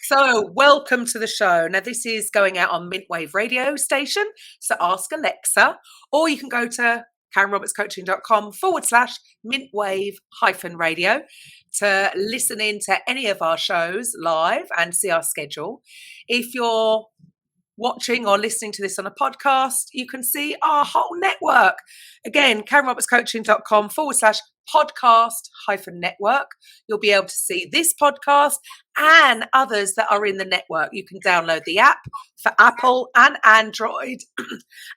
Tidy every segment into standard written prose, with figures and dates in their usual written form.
So, welcome to the show. Now, this is going out on Mintwave radio station. So, ask Alexa, or you can go to KarenRobertsCoaching.com/Mintwave radio to listen in to any of our shows live and see our schedule. If you're watching or listening to this on a podcast, you can see our whole network. Again, KarenRobertsCoaching.com/podcast-network. You'll be able to see this podcast and others that are in the network. You can download the app for Apple and Android.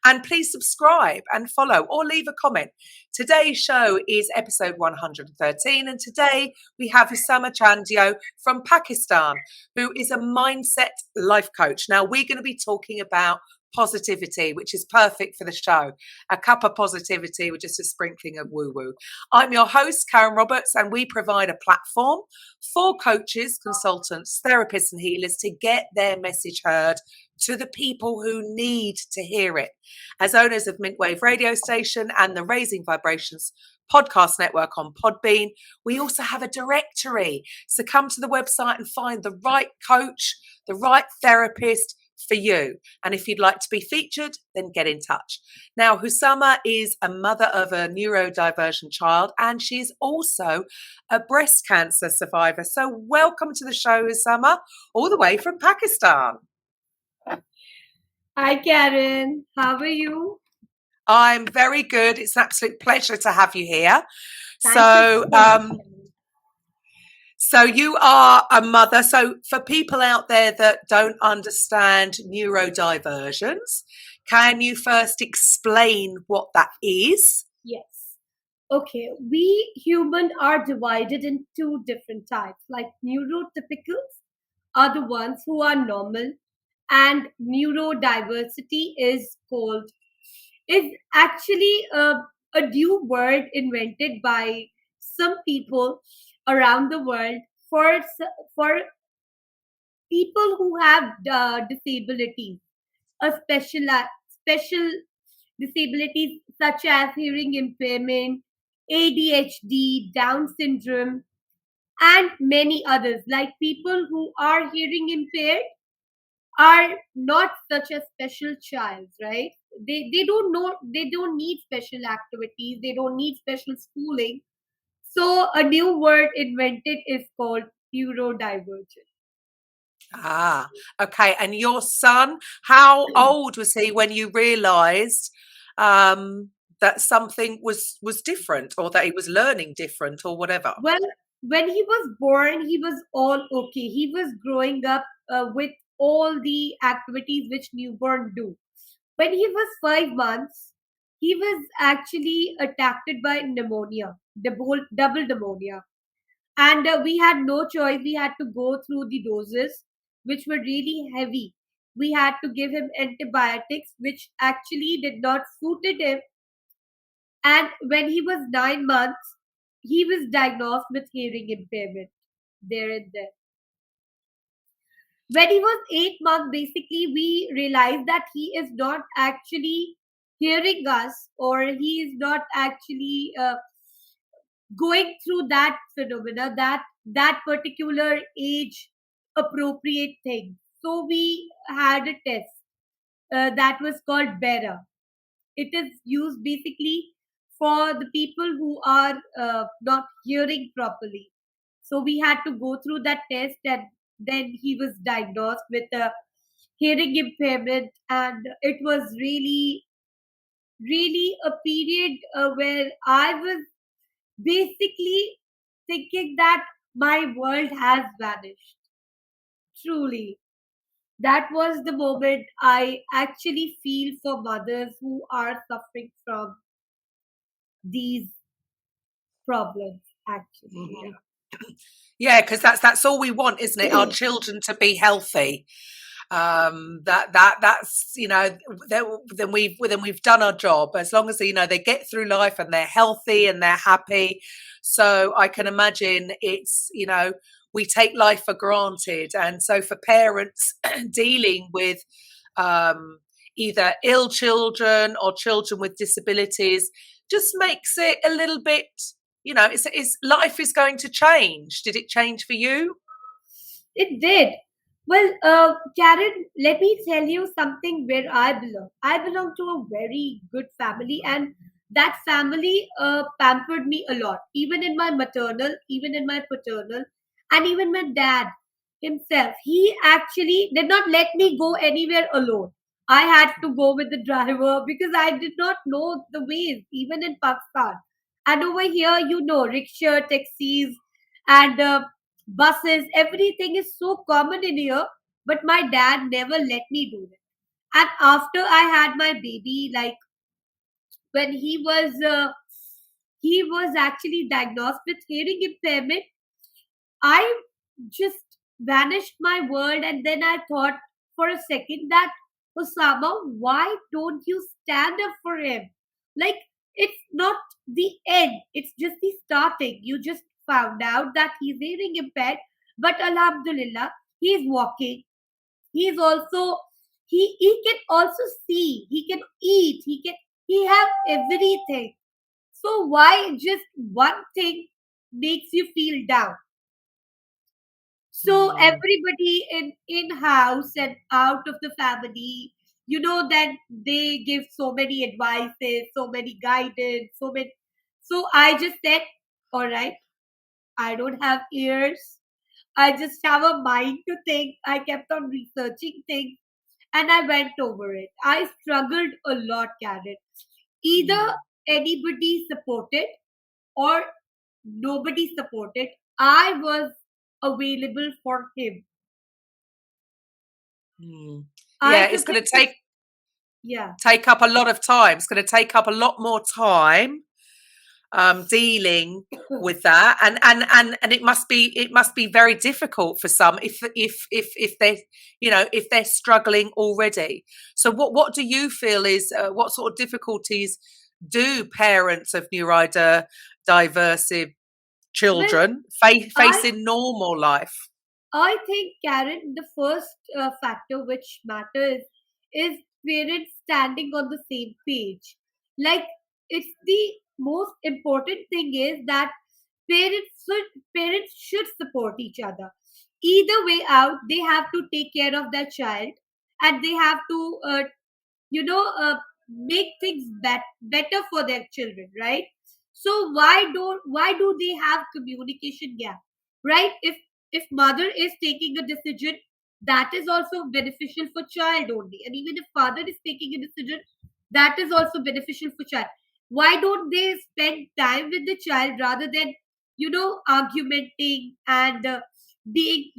And please subscribe and follow or leave a comment. Today's show is episode 113, and today we have Usama Chandio from Pakistan, who is a mindset life coach. Now, we're going to be talking about positivity, which is perfect for the show. A cup of positivity with just a sprinkling of woo-woo. I'm your host, Karen Roberts, and we provide a platform for coaches, consultants, therapists, and healers to get their message heard to the people who need to hear it. As owners of Mintwave radio station and the Raising Vibrations podcast network on Podbean, we also have a directory. So come to the website and find the right coach, the right therapist for you. And if you'd like to be featured, then get in touch. Now, Husama is a mother of a neurodiversion child, and she's also a breast cancer survivor. So welcome to the show, Husama, all the way from Pakistan. Hi, Karen. How are you? I'm very good. It's an absolute pleasure to have you here. Thank you so much. So you are a mother. So for people out there that don't understand neurodiversions, can you first explain what that is? Yes. Okay. We humans are divided in two different types. Like neurotypicals are the ones who are normal, and neurodiversity is actually a new word invented by some people around the world for people who have disabilities, special disabilities such as hearing impairment, ADHD, Down syndrome, and many others. Like people who are hearing impaired are not such a special child, right? They don't need special activities, they don't need special schooling. So a new word invented is called neurodivergent. Ah, okay. And your son, how old was he when you realized that something was different, or that he was learning different, or whatever? Well, when he was born, he was all okay. He was growing up with all the activities which newborn do. When he was 5 months, he was actually attacked by pneumonia, double pneumonia. And we had no choice. We had to go through the doses, which were really heavy. We had to give him antibiotics, which actually did not suited him. And when he was 9 months, he was diagnosed with hearing impairment there and then. When he was 8 months, basically, we realized that he is not actually hearing us, or he is not actually going through that phenomena, that particular age appropriate thing. So we had a test that was called BERA. It is used basically for the people who are not hearing properly. So we had to go through that test, and then he was diagnosed with a hearing impairment, and it was really, really a period where I was basically thinking that my world has vanished. Truly. That was the moment I actually feel for mothers who are suffering from these problems, actually. Mhm. Yeah, because that's all we want, isn't it? Our children to be healthy. That's then we've done our job. As long as they get through life and they're healthy and they're happy. So I can imagine it's we take life for granted, and so for parents dealing with either ill children or children with disabilities just makes it a little bit. It's life is going to change. Did it change for you? It did. Well, Karen, let me tell you something where I belong. I belong to a very good family, and that family pampered me a lot, even in my maternal, even in my paternal, and even my dad himself. He actually did not let me go anywhere alone. I had to go with the driver because I did not know the ways, even in Pakistan. And over here, rickshaw, taxis, and buses, everything is so common in here, but my dad never let me do it. And after I had my baby, like when he was actually diagnosed with hearing impairment, I just vanished my world. And then I thought for a second that, Osama, why don't you stand up for him? Like, it's not the end, it's just the starting. You just found out that he's hearing impaired, but Alhamdulillah, he's walking. He's also, he can also see, he can eat, he have everything. So why just one thing makes you feel down? So Mm. everybody in house and out of the family, that they give so many advices, so many guidance, so many. So I just said, all right, I don't have ears. I just have a mind to think. I kept on researching things and I went over it. I struggled a lot, Karen. Either Mm. anybody supported or nobody supported. I was available for him. Mm. I Yeah, it's took going him to to, take yeah. take up a lot of time. It's going to take up a lot more time dealing with that, and it must be very difficult for some if they if they're struggling already. So what do you feel is what sort of difficulties do parents of neurodiversive Well, children face I in normal life? I think, Karen, the first factor which matters is parents standing on the same page. Like, it's the most important thing is that parents should support each other. Either way out, they have to take care of their child, and they have to you know uh, make things better for their children, right? So why do they have communication gap, right? If mother is taking a decision, that is also beneficial for child only, and even if father is taking a decision, that is also beneficial for child. Why don't they spend time with the child rather than argumenting and being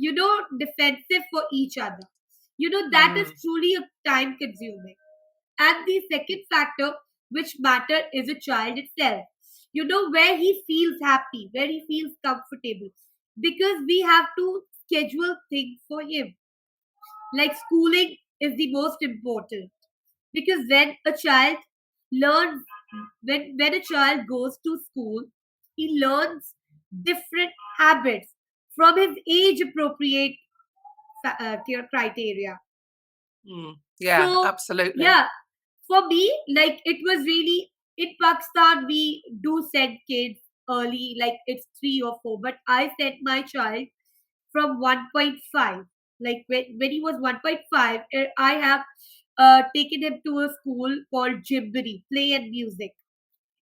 defensive for each other? That is Mm, truly a time consuming. And the second factor which matter is a child itself. Where he feels happy, where he feels comfortable. Because we have to schedule things for him. Like schooling is the most important. Because learns when a child goes to school, he learns different habits from his age appropriate criteria. yeah, So absolutely. yeah, for me, like it was really in Pakistan we do send kids early, like it's 3 or 4. But I sent my child from 1.5. Like when he was 1.5, I have taken him to a school called Jimbari, play and music.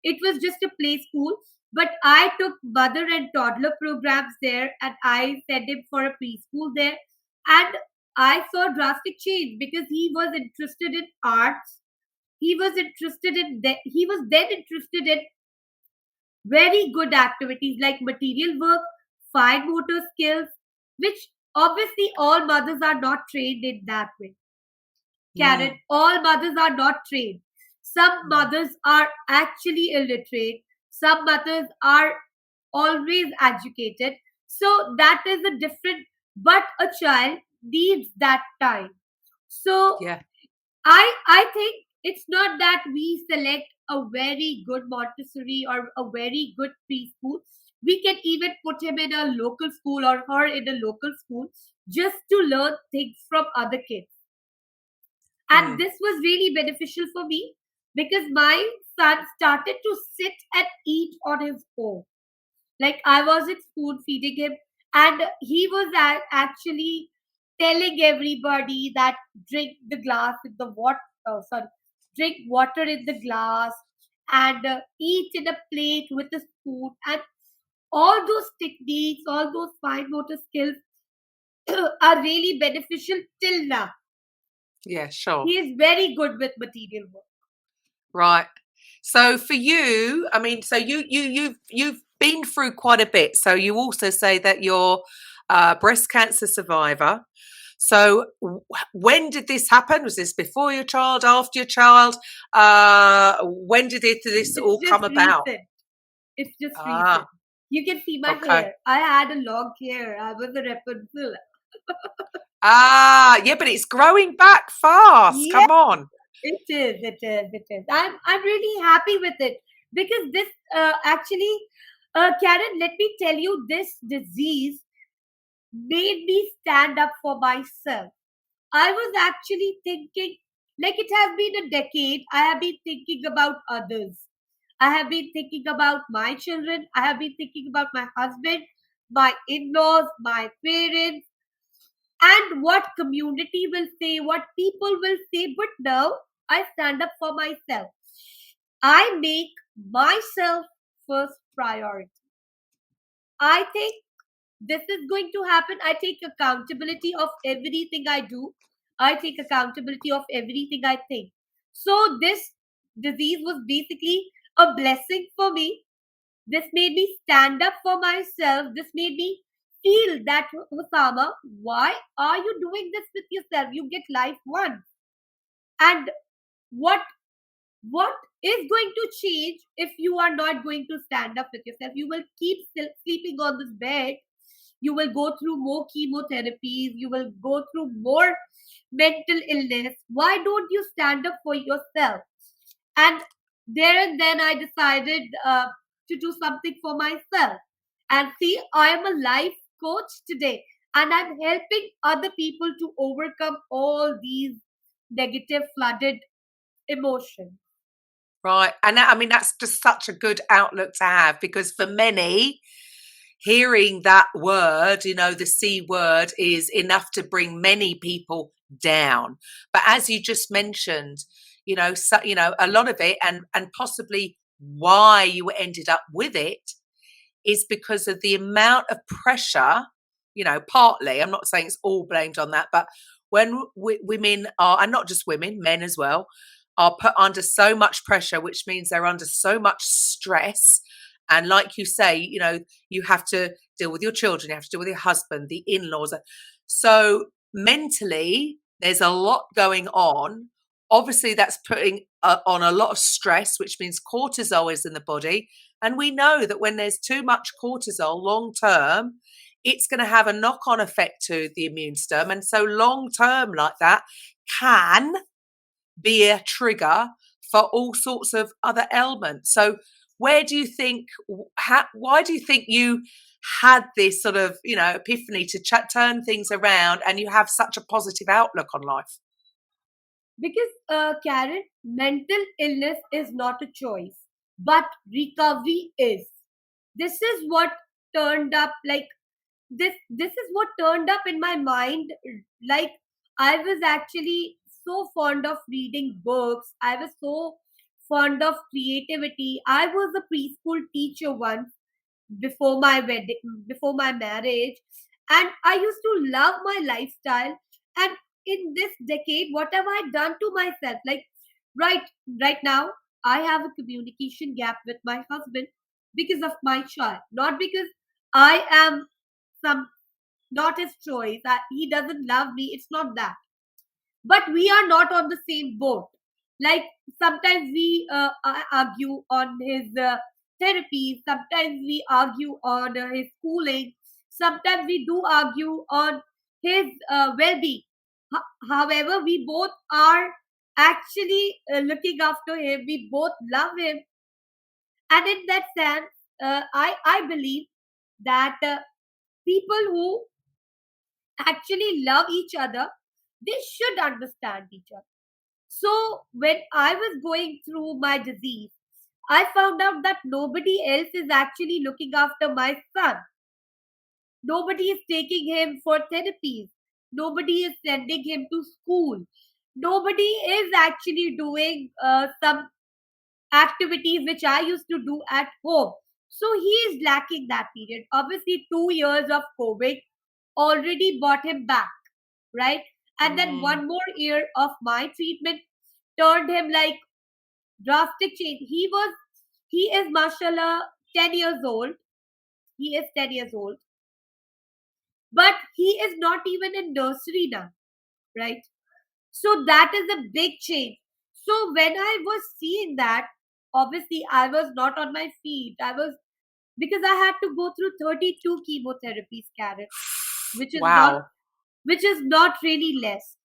It was just a play school, but I took mother and toddler programs there, and I sent him for a preschool there. And I saw drastic change because he was interested in arts. He was then interested in very good activities like material work, fine motor skills, which obviously all mothers are not trained in that way. Karen, Mm, all mothers are not trained. Some mm, mothers are actually illiterate. Some mothers are always educated. So that is a different, but a child needs that time. So yeah. I think it's not that we select a very good Montessori or a very good preschool. We can even put him in a local school or her in a local school just to learn things from other kids. And Mm, this was really beneficial for me because my son started to sit and eat on his own. Like I wasn't spoon feeding him. And he was actually telling everybody that drink the glass with the water, sorry, drink water in the glass, and eat in a plate with a spoon, and all those techniques, all those fine motor skills are really beneficial till now. Yeah, sure. He is very good with material work. Right. So for you, I mean, so you've been through quite a bit. So you also say that you're a breast cancer survivor. So when did this happen? Was this before your child, after your child? When did this It's all come just about? recent. It's just recent. Ah, You can see my okay. hair. I had a long hair. I was a Rapunzel. Ah, yeah, but it's growing back fast. Yes, Come on. it is. It is. It is. I'm really happy with it because this actually, Karen, let me tell you, this disease made me stand up for myself. I was actually thinking, like it has been a decade, I have been thinking about others. I have been thinking about my children. I have been thinking about my husband, my in laws, my parents, and what community will say, what people will say. But now I stand up for myself. I make myself first priority. I think this is going to happen. I take accountability of everything I do. I take accountability of everything I think. So this disease was basically a blessing for me. This made me stand up for myself. This made me feel that, Osama, why are you doing this with yourself? You get life once. And what what is going to change if you are not going to stand up with yourself? You will keep still sleeping on this bed. You will go through more chemotherapies. You will go through more mental illness. Why don't you stand up for yourself? And there and then I decided to do something for myself. And see, I am a life coach today, and I'm helping other people to overcome all these negative flooded emotions. Right. And I mean, that's just such a good outlook to have because for many, hearing that word, the C word is enough to bring many people down. But as you just mentioned, a lot of it and possibly why you ended up with it is because of the amount of pressure, partly, I'm not saying it's all blamed on that, but when women are, and not just women, men as well, are put under so much pressure, which means they're under so much stress. And like you say, you have to deal with your children, you have to deal with your husband, the in laws. So mentally, there's a lot going on. Obviously, that's putting on a lot of stress, which means cortisol is in the body. And we know that when there's too much cortisol long term, it's going to have a knock on effect to the immune system. And so, long term, like that, can be a trigger for all sorts of other ailments. So, where do you think, why do you think you had this sort of, epiphany to turn things around and you have such a positive outlook on life? Because, Karen, mental illness is not a choice, but recovery is. This is what turned up like this is what turned up in my mind. Like, I was actually so fond of reading books. I was so fond of creativity. I was a preschool teacher once before my wedding, before my marriage, and I used to love my lifestyle. And in this decade, what have I done to myself? Like, right right now, I have a communication gap with my husband because of my child, not because I am some not his choice, that he doesn't love me. It's not that, but we are not on the same boat. Like, sometimes we argue on his therapy, sometimes we argue on his schooling, sometimes we do argue on his well-being. However, we both are actually looking after him. We both love him, and in that sense, I believe that people who actually love each other, they should understand each other. So when I was going through my disease, I found out that nobody else is actually looking after my son. Nobody is taking him for therapies. Nobody is sending him to school. Nobody is actually doing some activities which I used to do at home. So he is lacking that period. Obviously, 2 years of COVID already brought him back, right? And then Mm. one more year of my treatment turned him like drastic change. He is, mashallah, 10 years old. He is 10 years old, but he is not even in nursery now, right? So that is a big change. So when I was seeing that, obviously I was not on my feet. Because I had to go through 32 chemotherapies, Karen, which is not Wow. which is not really less.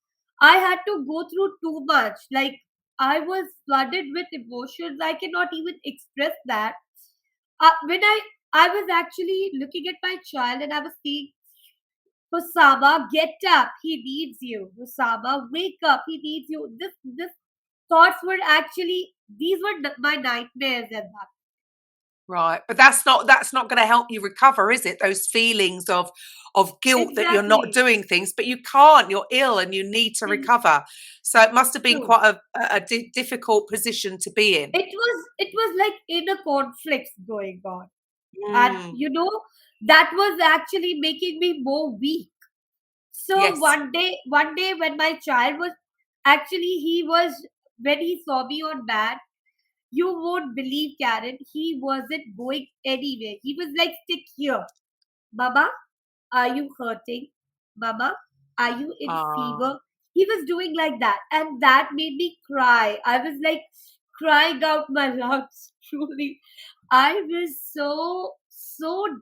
I had to go through too much. Like, I was flooded with emotions. I cannot even express that. When I was actually looking at my child and I was seeing, Osama, get up. He needs you. Osama, wake up. He needs you. This thoughts were actually, these were my nightmares at that. Right. But that's not going to help you recover, is it? Those feelings of guilt that you're not Exactly. doing things, but you can't. You're ill and you need to It's recover. So it must have been true. quite a difficult position to be in. It was like inner conflicts going on. And Mm. that was actually making me more weak. So Yes. one day when my child was actually, he was, when he saw me on bed, you won't believe, Karen, he wasn't going anywhere. He was like, stick here. Mama, are you hurting? Mama, are you in Ah. fever? He was doing like that. And that made me cry. I was like crying out my lungs. Truly. I was so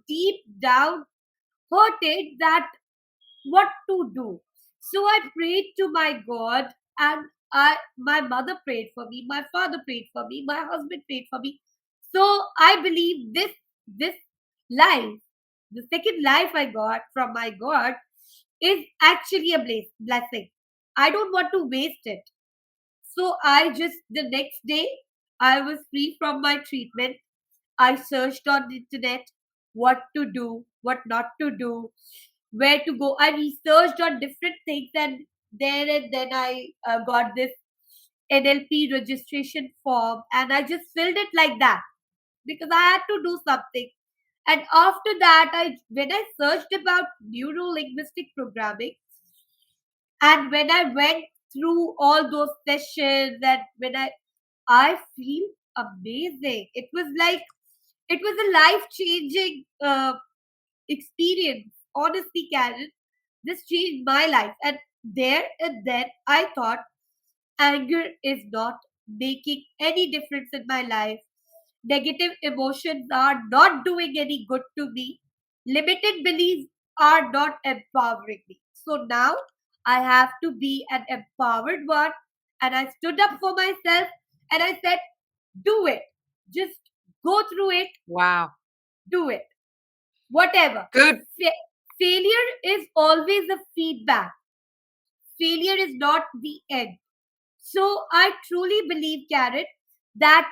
deep down hurted that what to do. So I prayed to my God, and my mother prayed for me, my father prayed for me, my husband prayed for me. So I believe this life, the second life I got from my God, is actually a blessing. I don't want to waste it. So I just, the next day, I was free from my treatment. I searched on the internet what to do, what not to do, where to go. I researched on different things, and there and then I got this NLP registration form, and I just filled it like that because I had to do something. And after that, when I searched about neuro linguistic programming, and when I went through all those sessions, and when I feel amazing. It was a life changing experience. Honestly, Karen, this changed my life. And there and then I thought anger is not making any difference in my life. Negative emotions are not doing any good to me. Limited beliefs are not empowering me. So now I have to be an empowered one. And I stood up for myself and I said, do it. Just go through it, Wow. do it. Whatever. Good. Failure is always a feedback. Failure is not the end. So I truly believe, Karen, that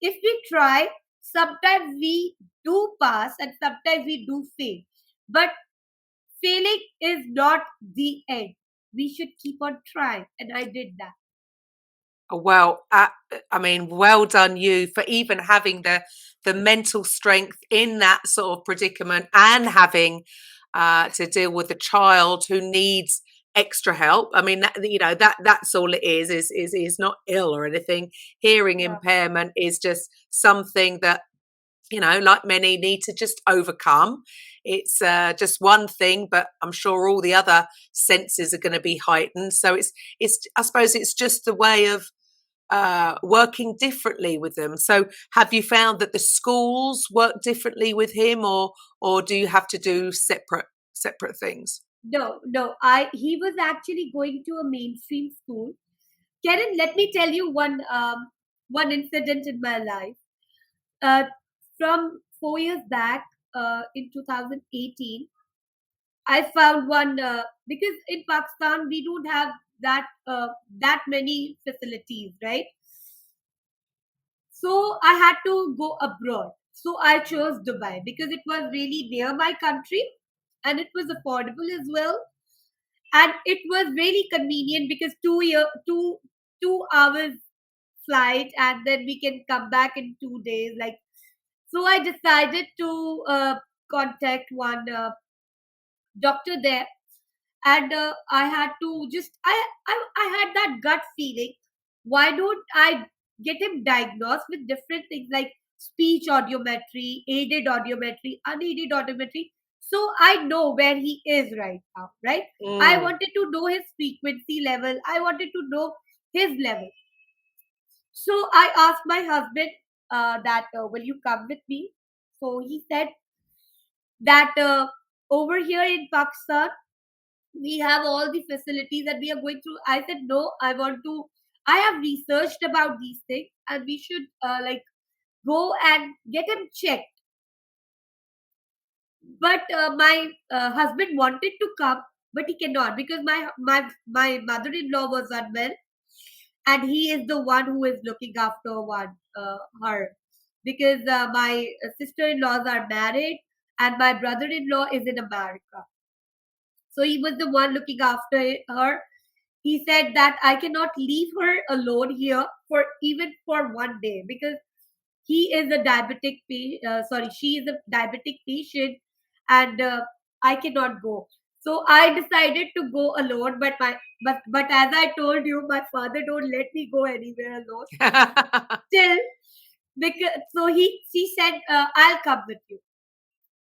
if we try, sometimes we do pass and sometimes we do fail. But failing is not the end. We should keep on trying. And I did that. Well, I mean, well done you for even having the mental strength in that sort of predicament and having to deal with a child who needs extra help. I mean, that's all it is not ill or anything. Hearing Yeah. impairment is just something that like many need to just overcome. It's just one thing, but I'm sure all the other senses are going to be heightened. So it's I suppose it's just the way of working differently with them. So have you found that the schools work differently with him, or do you have to do separate things? No. I He was actually going to a mainstream school. Karen, let me tell you one incident in my life. Uh, from 4 years back, in 2018, I found one, because in Pakistan we don't have that many facilities, right? So I had to go abroad. So I chose Dubai because it was really near my country. and it was affordable as well. And it was really convenient because 2 hours flight, and then we can come back in 2 days. Like, so I decided to contact one doctor there, and I had to just I had that gut feeling. Why don't I get him diagnosed with different things like speech audiometry, aided audiometry, unaided audiometry, so I know where he is right now, right? I Mm. wanted to know his frequency level. I wanted to know his level. So I asked my husband that will you come with me? So he said that over here in Pakistan we have all the facilities and we are going through. I said no, I have researched about these things and we should like go and get him checked. But my husband wanted to come, but he cannot because my mother-in-law was unwell, and he is the one who is looking after her, because my sister-in-laws are married and my brother-in-law is in America. So he was the one looking after her. He said that I cannot leave her alone here for even for one day because he is a sorry, she is a diabetic patient, and I cannot go. So I decided to go alone, but as I told you, my father don't let me go anywhere alone. Still, because so she said, I'll come with you.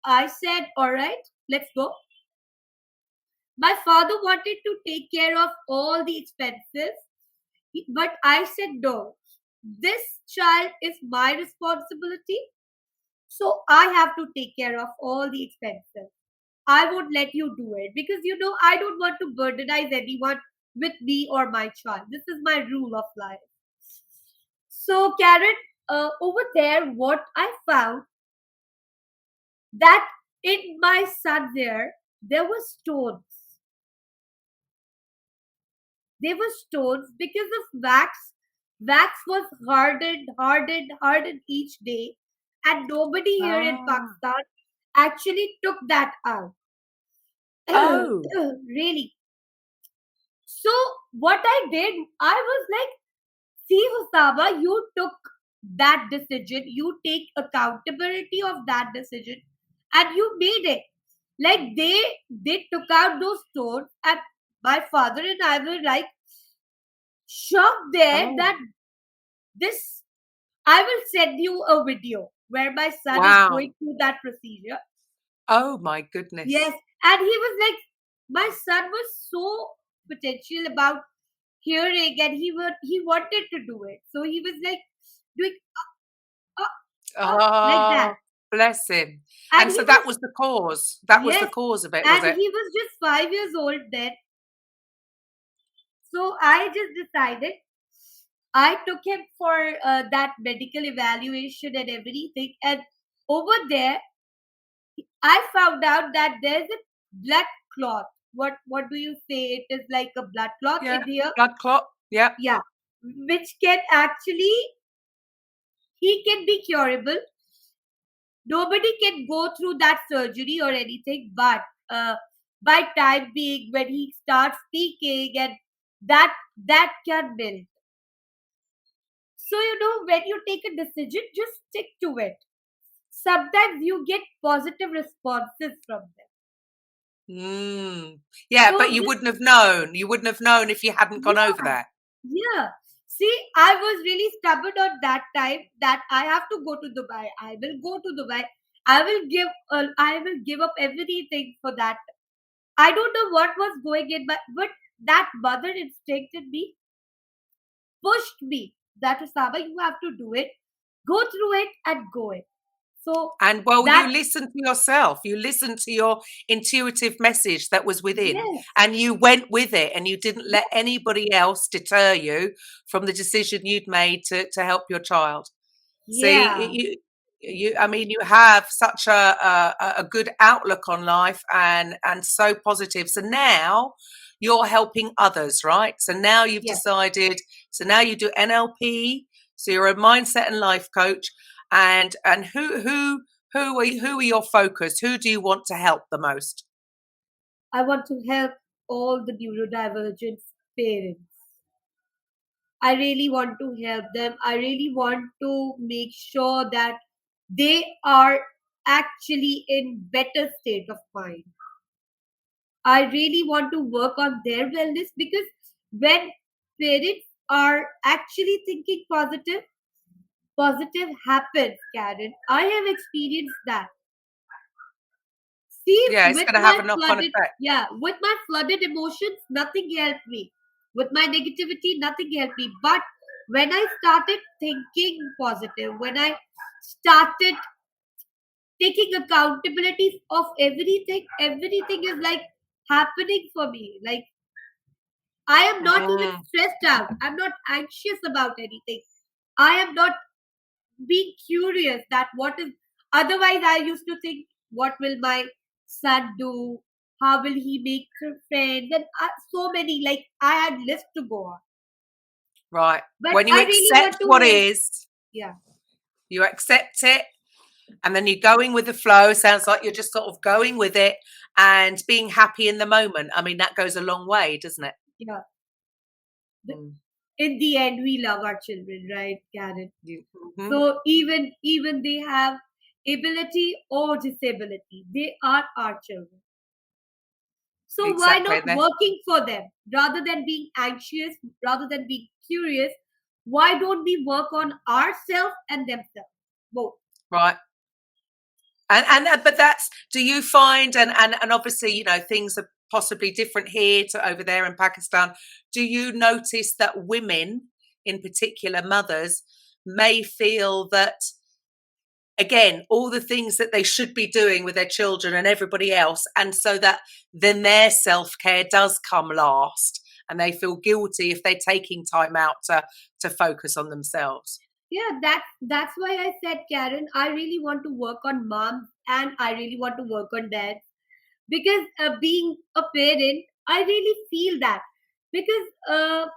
I said, all right, let's go. My father wanted to take care of all the expenses, but I said no. This child is my responsibility, so I have to take care of all the expenses. I won't let you do it because I don't want to burdenize anyone with me or my child. This is my rule of life. So, Karen, over there, what I found that in my son there were stones. They were stones because of wax. Wax was hardened each day, and nobody here in Ah. Pakistan actually took that out. Oh. Really. So what I did, I was like, see, Husama, you took that decision, you take accountability of that decision, and you made it. Like they took out those stones, and my father and I were like shocked there Oh. that this. I will send you a video where my son is Wow. going through that procedure. Oh my goodness. Yes, and he was like, my son was so potential about hearing, and he wanted to do it. So he was like doing uh, like that, Oh, bless him. and And he so was that was the cause. That was the yes, cause of it, was and it? he was just 5 years old then. So I just decided. I took him for that medical evaluation and everything, and over there I found out that there's a blood clot. What do you say? It is like a blood clot Yeah. in here. Blood clot. Yeah. Yeah, which can actually he can be curable. Nobody can go through that surgery or anything, but by time being when he starts speaking and that can melt. So when you take a decision, just stick to it. Sometimes you get positive responses from them. Mm. Yeah, but So you just wouldn't have known. You wouldn't have known if you hadn't gone over yeah, there. yeah. See, I was really stubborn on that time that I have to go to Dubai. I will go to Dubai. I will give up everything for that. I don't know what was going in, but that mother instinct in me pushed me that Usama, you have to do it, go through it, and go it. So And well, you that listened to yourself. You listened to your intuitive message that was within, yes, and you went with it, and you didn't let yes, anybody else deter you from the decision you'd made to help your child. See, yeah, I mean, you have such a good outlook on life and so positive. So now you're helping others, right? So now you've yes, decided. So now you do NLP. So you're a mindset and life coach. And who are your focus? Who do you want to help the most? I want to help all the neurodivergent parents. I really want to help them. I really want to make sure that they are actually in better state of mind. I really want to work on their wellness, because when parents are actually thinking positive, positive happens, Karen. I have experienced that. See, Yeah, it's with going to have my a knock-on flooded, effect. yeah, with my flooded emotions, nothing helped me. With my negativity, nothing helped me. But when I started thinking positive, when I started taking accountability of everything, everything is like happening for me. Like, I am not even Mm, stressed out. I'm not anxious about anything. I am not being curious that what is. Otherwise, I used to think, what will my son do? How will he make friends? And so many, like, I had list to go on. right. But When you I really want accept to what help. is, Yeah, you accept it, and then you're going with the flow. Sounds like you're just sort of going with it and being happy in the moment. I mean, that goes a long way, doesn't it? yeah. The- Mm. In the end, we love our children, right, Karen? Mhm. So even they have ability or disability, they are our children. So why not Exactly. There. working for them rather than being anxious, rather than being curious? Why don't we work on ourselves and themselves? Both. Right. And but that's, do you find, and obviously, things are possibly different here to over there in Pakistan. Do you notice that women, in particular mothers, may feel that, again, all the things that they should be doing with their children and everybody else, and so that then their self-care does come last, and they feel guilty if they're taking time out to focus on themselves? Yeah, that's why I said, Karen, I really want to work on mom and I really want to work on dad, because being a parent, I really feel that, because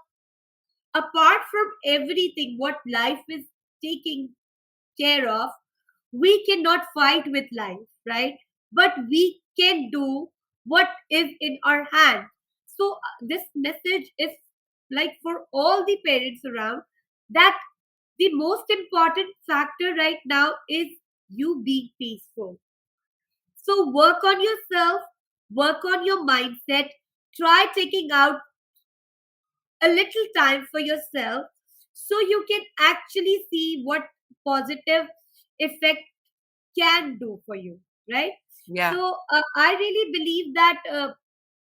apart from everything what life is taking care of, we cannot fight with life, right? But we can do what is in our hand. So this message is like for all the parents around, that the most important factor right now is you being peaceful. So work on yourself, work on your mindset, try taking out a little time for yourself, so you can actually see what positive effect can do for you, right? Yeah, So I really believe that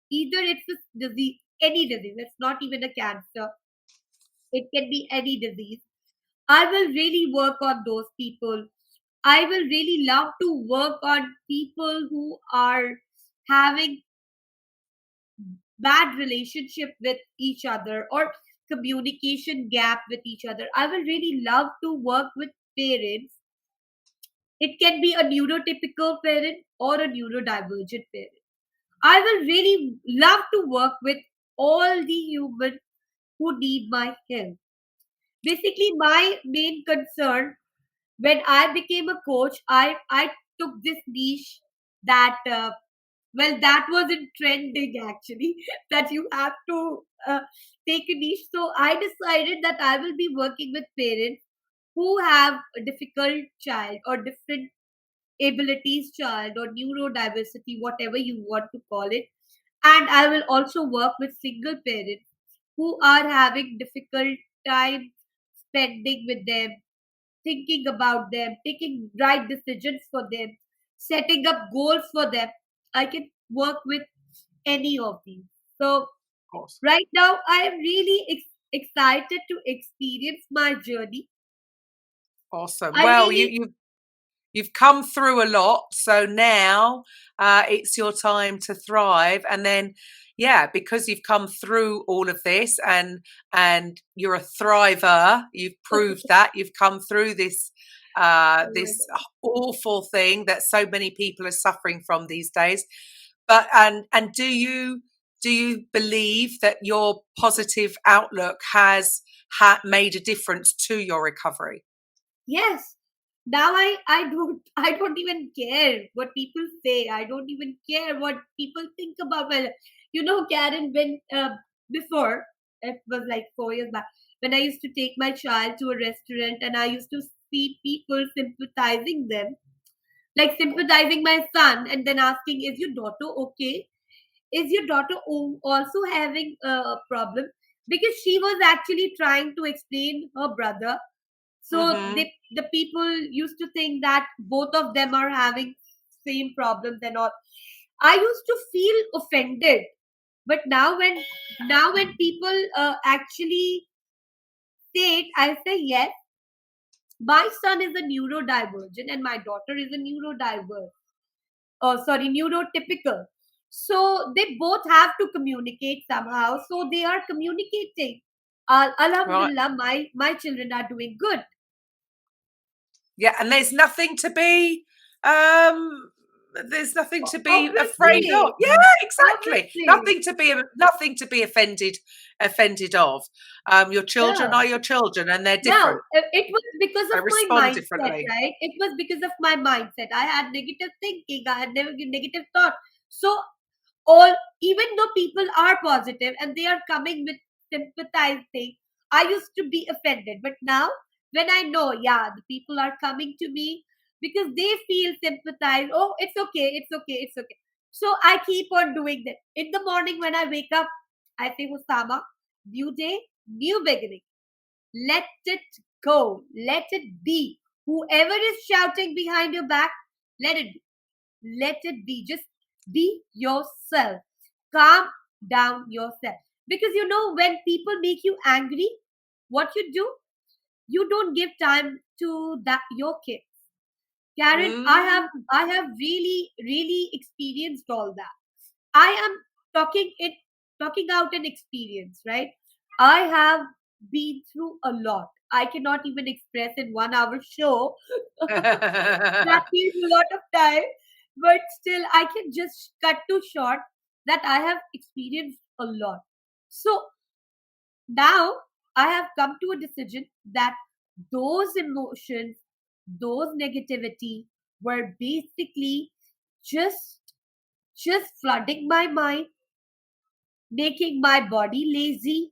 either it's a disease, any disease, it's not even a cancer, it can be any disease. I will really work on those people. I will really love to work on people who are having bad relationship with each other, or communication gap with each other. I will really love to work with parents. It can be a neurotypical parent or a neurodivergent parent. I will really love to work with all the humans who need my help. Basically, my main concern when I became a coach, I took this niche that that wasn't trending actually. That you have to take a niche. So I decided that I will be working with parents who have a difficult child or different abilities child or neurodiversity, whatever you want to call it. And I will also work with single parents who are having difficult time spending with them, thinking about them, taking right decisions for them, setting up goals for them. I can work with any of these. So of course. right now I am really excited to experience my journey. Awesome. I Well, really, you've come through a lot, so now it's your time to thrive. And then, yeah, because you've come through all of this, and you're a thriver, you've proved that you've come through this oh my this God. awful thing that so many people are suffering from these days. But and do you believe that your positive outlook has made a difference to your recovery? Yes, now I don't even care what people say. I don't even care what people think about my, Karen, when before, it was like 4 years back, when I used to take my child to a restaurant and I used to see people sympathizing them, like sympathizing my son, and then asking, is your daughter okay? Is your daughter also having a problem? Because she was actually trying to explain her brother. So Mm-hmm. the people used to think that both of them are having same problems and all. I used to feel offended. But now when people actually say it, I say yes. My son is a neurodivergent and my daughter is a neurodiverse. Oh, sorry, neurotypical. So they both have to communicate somehow. So they are communicating. Right. Alhamdulillah, my children are doing good. Yeah, and um there's nothing to be afraid of. Obviously, Yeah, exactly. obviously, Nothing to be offended of. Your children yeah. are your children and they're Now, different. it was because They of my respond mindset, differently. right? It was because of my mindset. I had negative thinking. I had negative thought. So all, even though people are positive and they are coming with sympathizing, I used to be offended. But now when I know, yeah, the people are coming to me because they feel sympathized. Oh, it's okay, it's okay, it's okay. So I keep on doing that. In the morning when I wake up, I say, Husama, new day, new beginning. Let it go. Let it be. Whoever is shouting behind your back, let it be. Let it be. Just be yourself. Calm down yourself. Because when people make you angry, what you do, you don't give time to that your kids. Karen, I have Mm. I have really, really experienced all that. I am talking out an experience, right? I have been through a lot. I cannot even express in 1 hour show. That needs a lot of time, but still I can just cut to short that I have experienced a lot. So now I have come to a decision that those emotions, those negativity were basically just just flooding my mind, making my body lazy.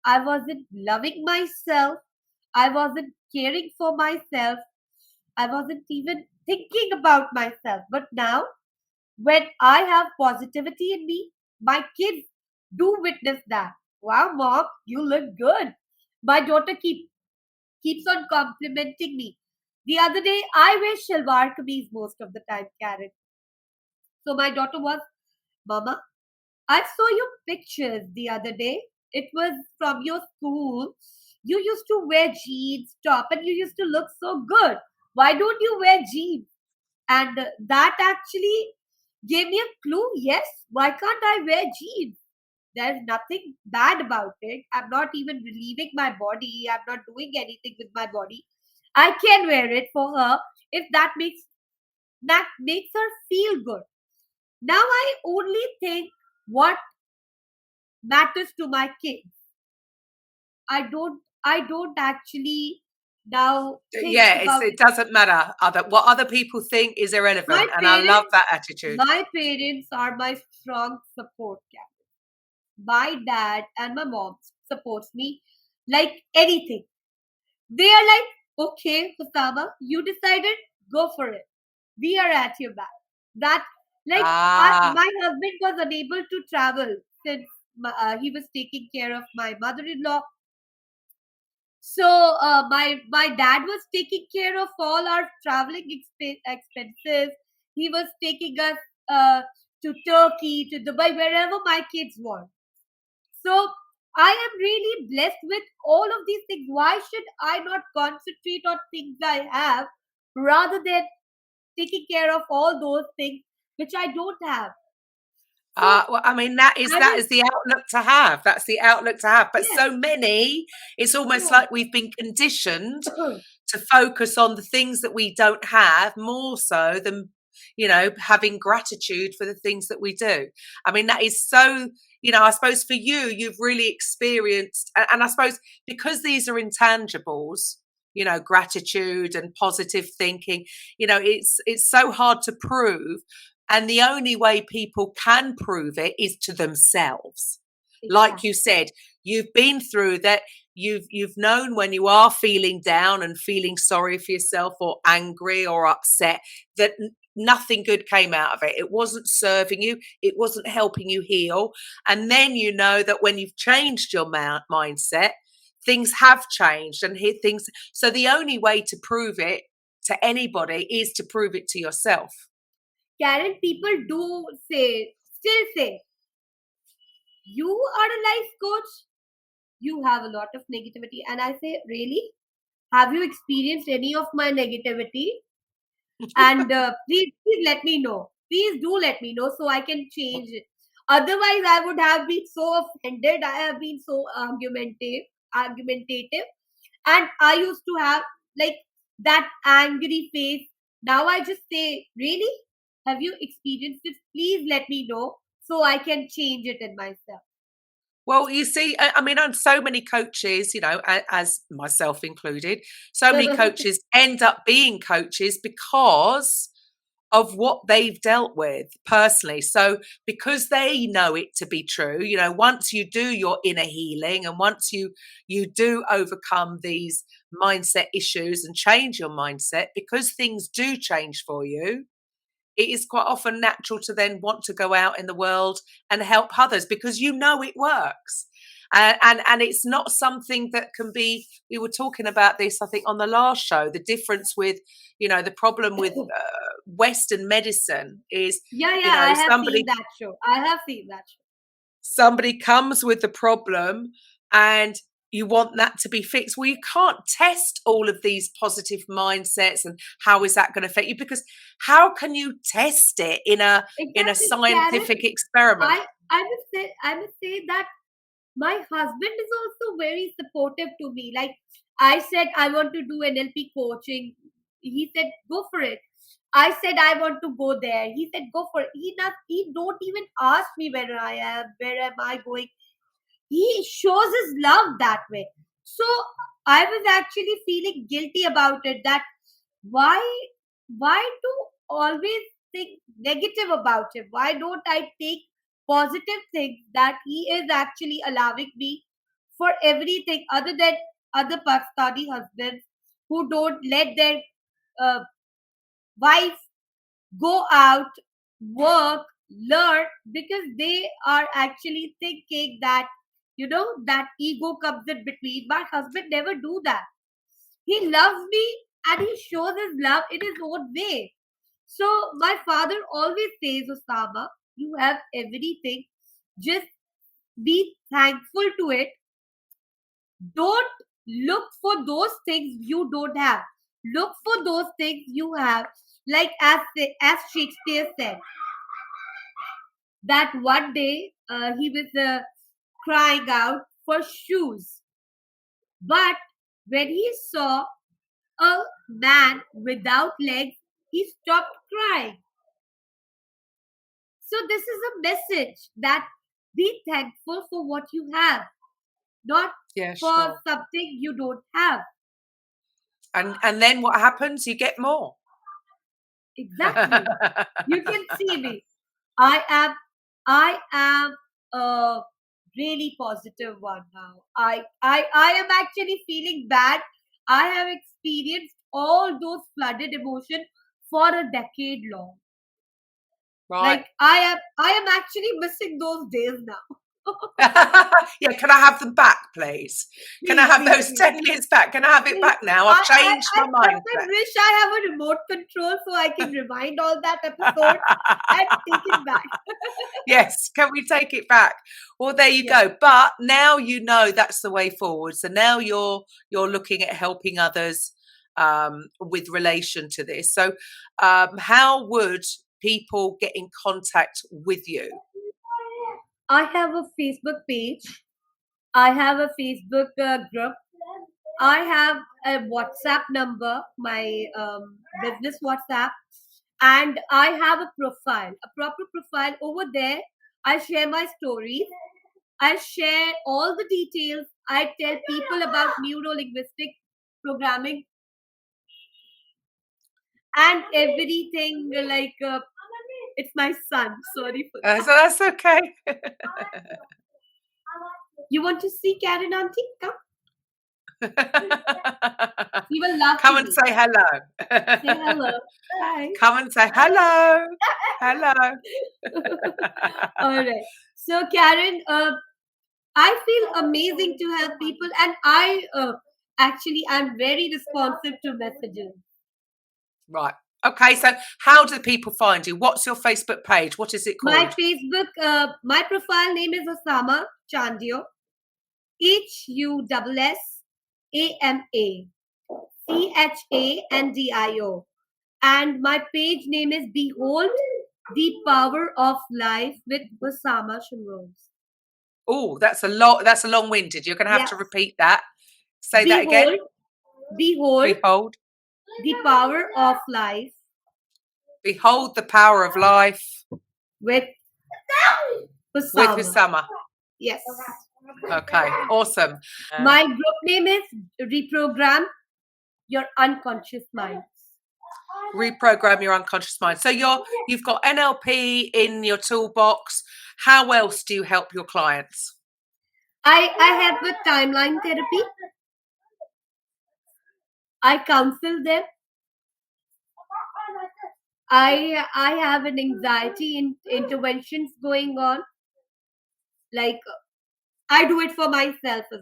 I wasn't loving myself. I wasn't caring for myself. I wasn't even thinking about myself. But now, when I have positivity in me, my kids do witness that. Wow, mom, you look good. My daughter keeps on complimenting me. The other day, I wear shalwar kameez most of the time, Karen. So my daughter was, Mama, I saw your pictures the other day. It was from your school. You used to wear jeans, top, and you used to look so good. Why don't you wear jeans? And that actually gave me a clue. Yes, why can't I wear jeans? There's nothing bad about it. I'm not even relieving my body. I'm not doing anything with my body. I can wear it for her if that makes her feel good. Now I only think what matters to my kids. I don't actually now think Yeah, about it doesn't matter. What other people think is my irrelevant, and I love parents. that attitude. My parents are my strong support cat. My dad and my mom supports me like anything. They are like, okay, Husama, you decided, go for it. We are at your back. That, like, Ah, my husband was unable to travel since he was taking care of my mother-in-law. So my dad was taking care of all our traveling expenses. He was taking us uh, to Turkey, to Dubai, wherever my kids want. So I am really blessed with all of these things. Why should I not concentrate on things I have rather than taking care of all those things which I don't have? So well, I mean, that is that that is, is the outlook to have. That's the outlook to have. But yes, so many, it's almost yeah. like we've been conditioned to focus on the things that we don't have more so than having gratitude for the things that we do. I mean, that is so. I suppose for you, you've really experienced, and I suppose because these are intangibles. gratitude and positive thinking. It's so hard to prove. And the only way people can prove it is to themselves. Like you said, you've been through that. You've known when you are feeling down and feeling sorry for yourself or angry or upset that nothing good came out of it. It wasn't serving you. It wasn't helping you heal. And then you know that when you've changed your mindset, things have changed and things. So the only way to prove it to anybody is to prove it to yourself. Karen, people still say, you are a life coach, you have a lot of negativity. And I say, really? Have you experienced any of my negativity? And please let me know. Please do let me know so I can change it. Otherwise, I would have been so offended. I have been so argumentative. And I used to have like that angry face. Now I just say, really? Have you experienced it? Please let me know so I can change it in myself. Well, you see, I mean, on so many coaches, as myself included, so many coaches end up being coaches because of what they've dealt with personally. So because they know it to be true, once you do your inner healing and once you do overcome these mindset issues and change your mindset, because things do change for you, it is quite often natural to then want to go out in the world and help others because it works. And it's not something that can be, we were talking about this, I think, on the last show, the difference with, the problem with Western medicine is, I have seen that show. Somebody comes with the problem and you want that to be fixed. Well, you can't test all of these positive mindsets and how is that going to affect you? Because how can you test it in a scientific experiment? I must say that my husband is also very supportive to me. Like I said, I want to do NLP coaching. He said, go for it. I said, I want to go there. He said, go for it. He don't even ask me where am I going. He shows his love that way. So I was actually feeling guilty about it, that why to always think negative about him? Why don't I take positive things that he is actually allowing me for everything, other than other Pakistani husbands who don't let their uh, wife go out, work, learn, because they are actually thinking that, that ego comes in between. My husband never do that. He loves me and he shows his love in his own way. So my father always says, Osama, you have everything. Just be thankful to it. Don't look for those things you don't have. Look for those things you have. Like as Shakespeare said, that one day he was crying out for shoes. But when he saw a man without legs, he stopped crying. So this is a message that be thankful for what you have, not for something you don't have. And then what happens? You get more. Exactly. You can see me. I am a really positive one now. I am actually feeling bad. I have experienced all those flooded emotion for a decade long. Right. Like I am actually missing those days now. Yeah, can I have them back, please? Can I have those 10 years back? Can I have it back now? I've changed my mindset. I wish I have a remote control so I can rewind all that episode and take it back. Yes, can we take it back? Well, there you go. But now that's the way forward. So now you're looking at helping others with relation to this. So how would people get in contact with you? I have a Facebook page. I have a Facebook group. I have a WhatsApp number, my business WhatsApp, and I have a profile, a proper profile over there. I share my stories. I share all the details. I tell people about neuro-linguistic programming and everything. Like it's my son. Sorry for that. So that's okay. You want to see Karen auntie? Come. You will love Come to and meet. say hello. Say hello. Hi. Come and say hello. Hello. All right. So Karen, I feel amazing to help people, and I actually I'm very responsive to messages. Right. Okay, so how do people find you? What's your Facebook page? What is it called? My Facebook, my profile name is Osama Chandio. HUSSAMA and my page name is Behold the Power of Life with Osama Shamrose. Oh, that's a lot. That's a long-winded. You're going to have to repeat that. Say that again. Behold the Power of Life. Behold the power of life With Osama. with Osama. Yes. Okay, awesome. My group name is Reprogram Your Unconscious Mind. Reprogram your unconscious mind. So you've got NLP in your toolbox. How else do you help your clients? I help with timeline therapy. I counsel them. I have an anxiety interventions going on. Like I do it for myself as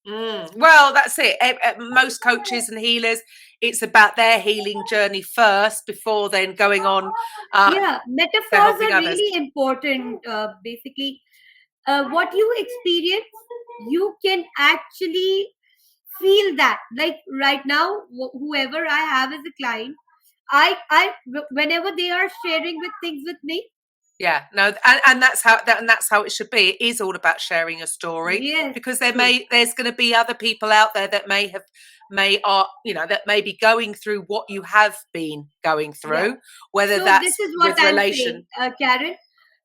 well. Well, that's it. Most coaches and healers, it's about their healing journey first before then going on. Yeah, metaphors are others. really important. Basically, what you experience, you can actually feel that. Like right now, whoever I have as a client, I whenever they are sharing with things with me. Yeah, no, and that's how it should be. It is all about sharing a story, Yes, because there's going to be other people out there that may be going through what you have been going through, yeah. whether So that's this is what with I'm relation. saying, Karen.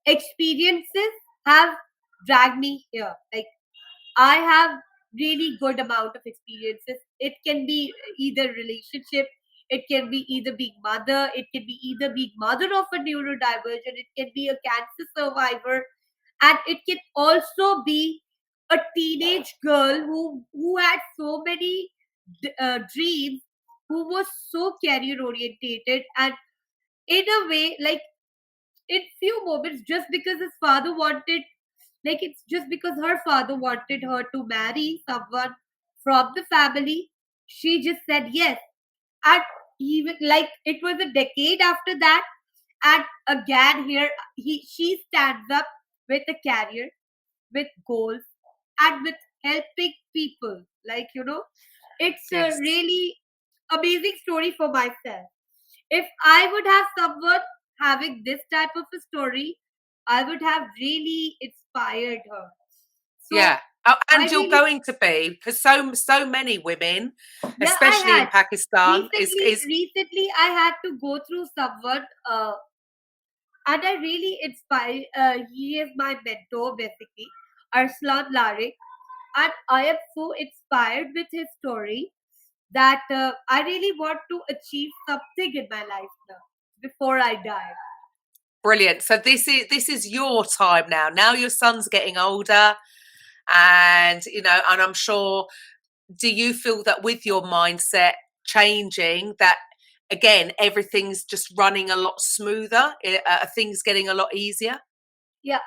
Experiences have dragged me here. Like I have really good amount of experiences. It can be either relationship, it can be either being mother, it can be either being mother of a neurodivergent, it can be a cancer survivor, and it can also be a teenage girl who had so many dreams, who was so career orientated, and in a way, like in few moments, just because his father wanted, like it's just because her father wanted her to marry someone from the family, she just said yes. And even like it was a decade after that, and again here she stands up with a career, with goals, and with helping people. Like it's a Yes. really amazing story for myself. If I would have someone having this type of a story, I would have really inspired her. So Yeah. And you're really, going to be, because so many women, yeah, especially in Pakistan, recently I had to go through someone, and I really inspired. He is my mentor basically, Arslan Larik, and I am so inspired with his story that I really want to achieve something in my life now before I die. brilliant. So this is your time now. Now your son's getting older, and and I'm sure. Do you feel that with your mindset changing, that again everything's just running a lot smoother? Things getting a lot easier? Yeah,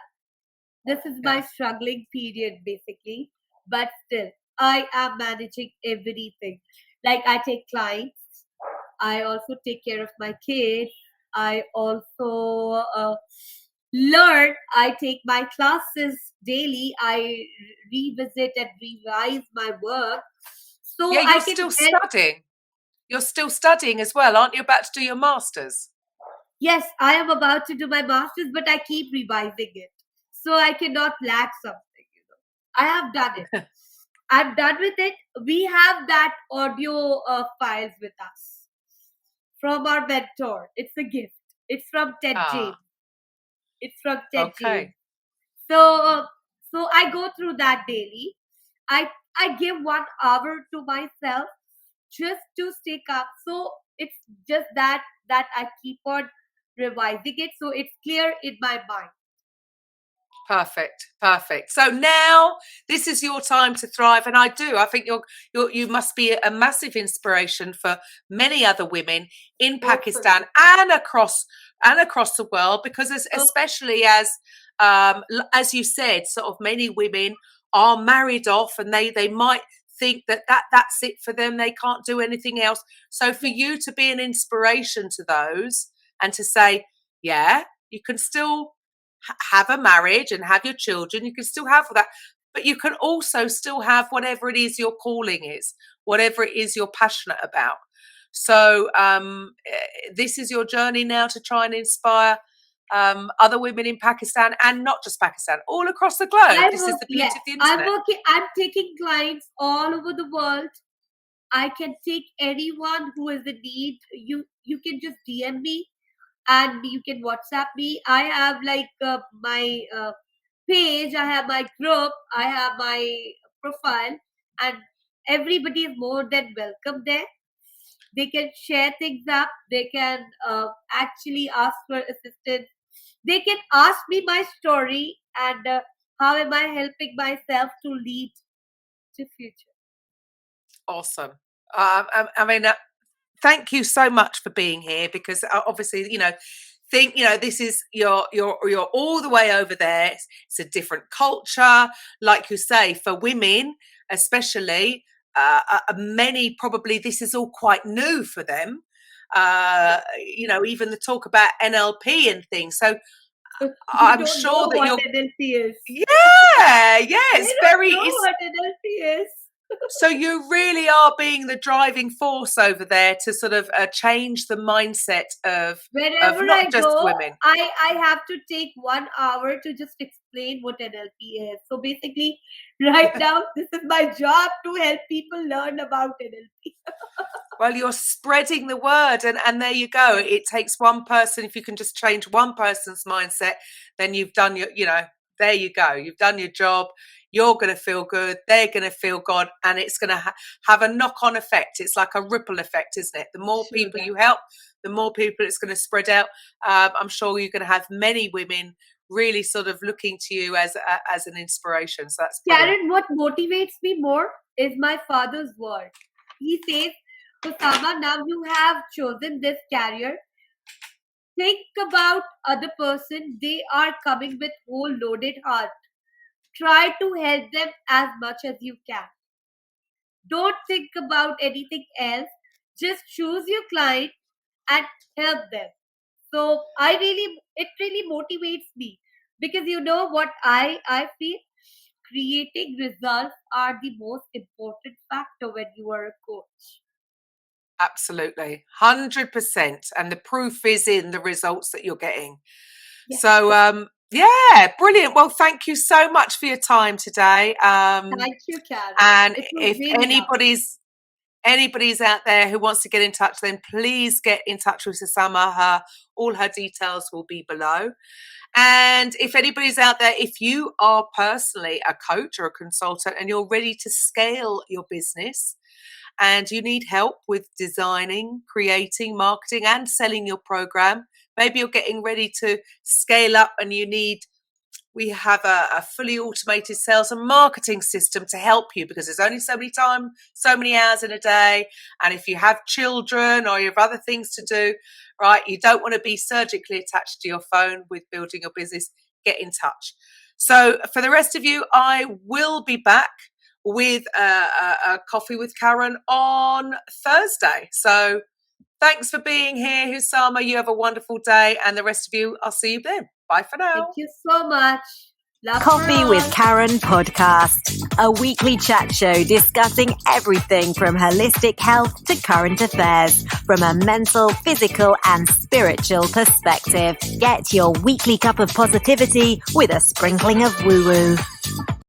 this is my struggling period basically, but still I am managing everything. Like I take clients, I also take care of my kids, I also learn, I take my classes daily, I revisit and revise my work so Yeah, I you're can still help. studying. You're still studying as well, aren't you? About to do your masters. Yes, I am about to do my masters, but I keep revising it, so I cannot lack something. I have done it. I'm done with it. We have that audio files with us from our mentor. It's a gift. It's from Ted James. It's from Ted James. Okay. So I go through that daily. I I give 1 hour to myself just to stay calm. So it's just that I keep on revising it, so it's clear in my mind. Perfect. So now this is your time to thrive, and I think you must be a massive inspiration for many other women in Pakistan and across the world, because especially as you said, sort of many women are married off, and they might think that's it for them. They can't do anything else. So for you to be an inspiration to those and to say, yeah, you can still have a marriage and have your children, you can still have that, but you can also still have whatever it is your calling is, whatever it is you're passionate about. So this is your journey now to try and inspire other women in Pakistan, and not just Pakistan, all across the globe. This is the beauty of the internet. I'm taking clients all over the world. I can take anyone who is in need. You can just DM me, and you can WhatsApp me. I have my page, I have my group, I have my profile, and everybody is more than welcome there. They can share things up. They can actually ask for assistance. They can ask me my story and how am I helping myself to lead to future. Awesome. I mean, thank you so much for being here, because obviously, this is you're all the way over there. It's a different culture, like you say, for women especially. Many probably this is all quite new for them. Even the talk about NLP and things. So I'm sure that you're NLP is. Yeah, it's very. Know what NLP is. So you really are being the driving force over there to sort of change the mindset of not just women. I have to take 1 hour to just explain what NLP is. So basically, right now, this is my job to help people learn about NLP. Well, you're spreading the word, and there you go. It takes one person. If you can just change one person's mindset, then you've done there you go. You've done your job. You're going to feel good. They're going to feel good. And it's going to have a knock-on effect. It's like a ripple effect, isn't it? The more people you help, the more people it's going to spread out. I'm sure you're going to have many women really sort of looking to you as an inspiration. So that's brilliant. Karen, what motivates me more is my father's word. He says, Osama, now you have chosen this career. Think about other person. They are coming with whole loaded heart. Try to help them as much as you can. Don't think about anything else. Just choose your client and help them. So it really motivates me, because you know what I feel? Creating results are the most important factor when you are a coach. Absolutely. 100%. And the proof is in the results that you're getting. Yes. So, yeah, brilliant. Well, thank you so much for your time today. Thank you, Karen. And if anybody's out there who wants to get in touch, then please get in touch with Osama. All her details will be below. And if anybody's out there, if you are personally a coach or a consultant and you're ready to scale your business, and you need help with designing, creating, marketing, and selling your program, maybe you're getting ready to scale up and we have a fully automated sales and marketing system to help you, because there's only so many hours in a day. And if you have children or you have other things to do, right, you don't want to be surgically attached to your phone with building your business, get in touch. So for the rest of you, I will be back with a coffee with Karen on Thursday. So thanks for being here, Osama. You have a wonderful day, and the rest of you, I'll see you then. Bye for now. Thank you so much. Love Coffee with Karen podcast, a weekly chat show discussing everything from holistic health to current affairs from a mental, physical and spiritual perspective. Get your weekly cup of positivity with a sprinkling of woo-woo.